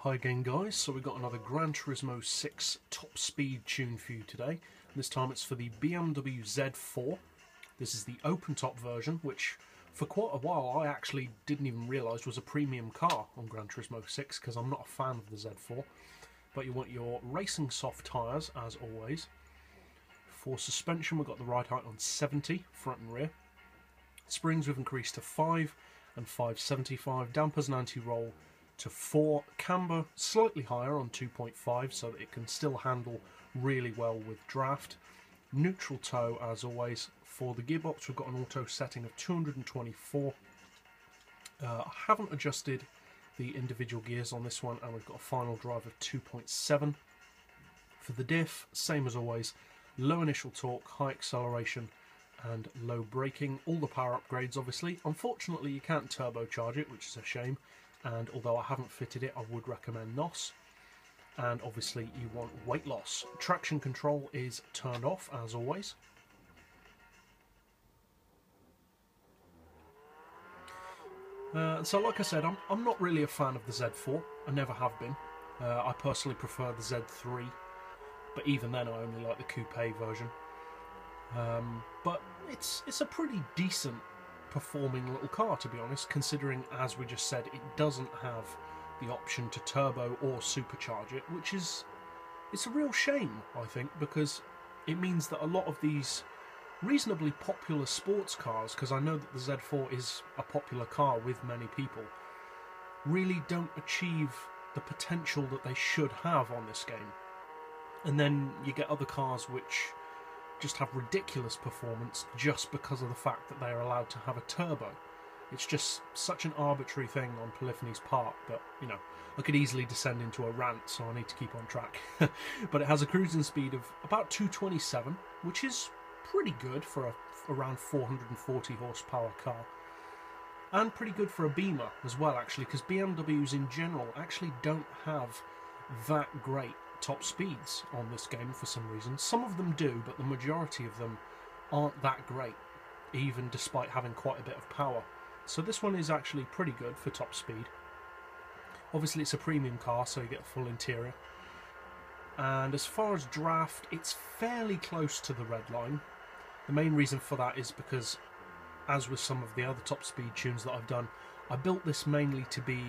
Hi again guys, so we've got another GranTurismo 6 top speed tune for you today. This time it's for the BMW Z4. This is the open top version, which for quite a while I actually didn't even realise was a premium car on GranTurismo 6 because I'm not a fan of the Z4. But you want your racing soft tyres as always. For suspension we've got the ride height on 70, front and rear. Springs we've increased to 5 and 575, dampers and anti-roll to 4, camber slightly higher on 2.5 so that it can still handle really well with draft. Neutral toe as always. For the gearbox we've got an auto setting of 224. I haven't adjusted the individual gears on this one, and we've got a final drive of 2.7. For the diff, same as always, low initial torque, high acceleration and low braking. All the power upgrades obviously. Unfortunately you can't turbocharge it, which is a shame. And although I haven't fitted it, I would recommend NOS. And obviously you want weight loss. Traction control is turned off as always. So like I said, I'm not really a fan of the Z4. I never have been. I personally prefer the Z3. But even then I only like the coupe version. But it's a pretty decent performing little car, to be honest, considering, as we just said, it doesn't have the option to turbo or supercharge it, which is, it's a real shame, I think, because it means that a lot of these reasonably popular sports cars, because I know that the Z4 is a popular car with many people, really don't achieve the potential that they should have on this game. And then you get other cars which just have ridiculous performance just because of the fact that they're allowed to have a turbo. It's just such an arbitrary thing on Polyphony's part that, you know, I could easily descend into a rant, so I need to keep on track. But it has a cruising speed of about 227, which is pretty good for a around 440 horsepower car. And pretty good for a Beamer as well, actually, because BMWs in general actually don't have that great top speeds on this game for some reason. Some of them do, but the majority of them aren't that great, even despite having quite a bit of power. So this one is actually pretty good for top speed. Obviously it's a premium car, so you get a full interior. And as far as draft, it's fairly close to the red line. The main reason for that is because, as with some of the other top speed tunes that I've done, I built this mainly to be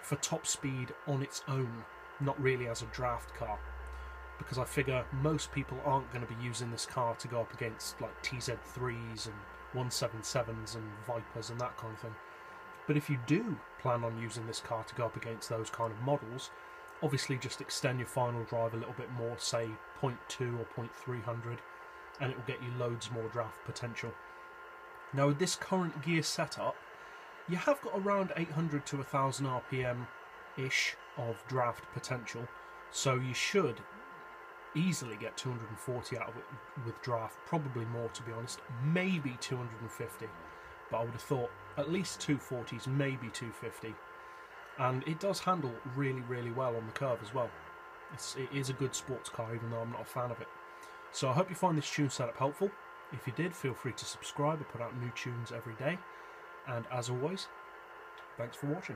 for top speed on its own, not really as a draft car, because I figure most people aren't going to be using this car to go up against like TZ3s and 177s and Vipers and that kind of thing. But if you do plan on using this car to go up against those kind of models, obviously just extend your final drive a little bit more, say 0.2 or 0.300, and it will get you loads more draft potential. Now with this current gear setup, you have got around 800 to 1000 RPM-ish of draft potential, so you should easily get 240 out of it with draft, probably more to be honest, maybe 250, but I would have thought at least 240s, maybe 250, and it does handle really well on the curve as well. It is a good sports car, even though I'm not a fan of it. So I hope you find this tune setup helpful. If you did, feel free to subscribe. I put out new tunes every day, and as always, thanks for watching.